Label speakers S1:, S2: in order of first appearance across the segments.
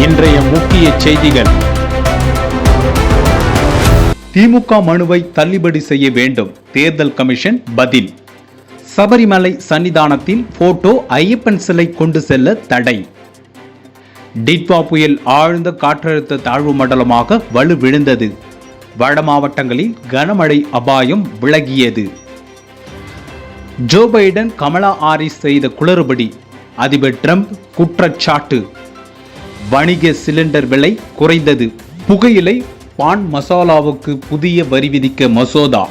S1: இன்றைய முக்கிய செய்திகள். திமுக மனுவை தள்ளுபடி செய்ய வேண்டும், தேர்தல் கமிஷன் பதில். சபரிமலை சன்னிதானத்தில் போட்டோ ஐயப்பன் சிலை கொண்டு செல்ல தடை. டிட்வா புயல் ஆழ்ந்த காற்றழுத்த தாழ்வு மண்டலமாக வலுவிழந்தது. வட மாவட்டங்களில் கனமழை அபாயம் விலகியது. ஜோ பைடன் கமலா ஹாரிஸ் செய்த குளறுபடி, அதிபர் டிரம்ப் குற்றச்சாட்டு. வணிக சிலிண்டர் விலை குறைந்தது. புகையிலை பான் மசாலாவுக்கு புதிய வரி விதிக்க மசோதா.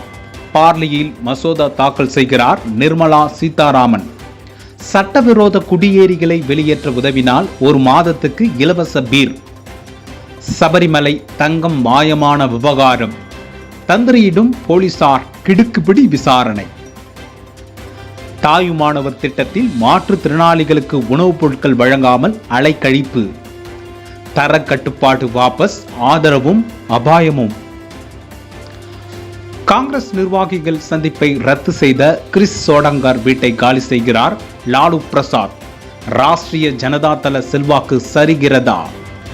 S1: பார்லியில் மசோதா தாக்கல் செய்கிறார் நிர்மலா சீதாராமன். சட்டவிரோத குடியேறிகளை வெளியேற்ற உதவினால் ஒரு மாதத்துக்கு இலவச பீர். சபரிமலை தங்கம் மாயமான விவகாரம், தந்திரியிடும் போலீசார் கிடுக்குப்பிடி விசாரணை. தாயுமானவர் திட்டத்தில் மாற்றுத்திறனாளிகளுக்கு உணவுப் பொருட்கள் வழங்காமல் அலைக்கழிப்பு. தரக்கட்டுப்பாடு வாபஸ், ஆதரவும் அபாயமும். காங்கிரஸ் நிர்வாகிகள் சந்திப்பை ரத்து செய்த கிறிஸ் சோடங்கர் வீட்டை காலி செய்கிறார் லாலு பிரசாத். ராஷ்டிரிய ஜனதா தள செல்வாக்கு சரிகிறதா?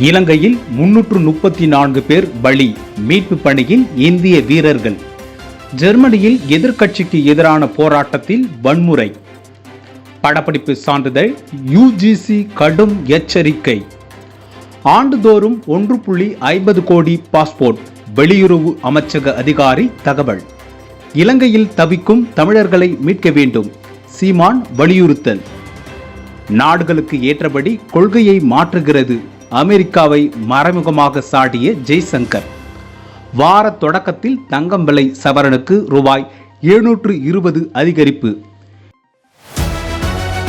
S1: இலங்கையில் 334 பேர் பலி, மீட்பு பணியில் இந்திய வீரர்கள். ஜெர்மனியில் எதிர்க்கட்சிக்கு எதிரான போராட்டத்தில் வன்முறை. படப்பிடிப்பு சான்றிதழ் யுஜிசி கடும் எச்சரிக்கை. ஆண்டுதோறும் 1.50 கோடி பாஸ்போர்ட், வெளியுறவு அமைச்சக அதிகாரி தகவல். இலங்கையில் தவிக்கும் தமிழர்களை மீட்க வேண்டும், சீமான் வலியுறுத்தல். நாடுகளுக்கு ஏற்றபடி கொள்கையை மாற்றுகிறது, அமெரிக்காவை மறைமுகமாக சாடிய ஜெய்சங்கர். வார தொடக்கத்தில் தங்கம் விலை சவரனுக்கு ரூபாய் 720 அதிகரிப்பு.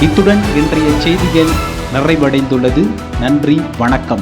S1: இத்துடன் இன்றைய செய்திகள் நிறைவடைந்துள்ளது. நன்றி, வணக்கம்.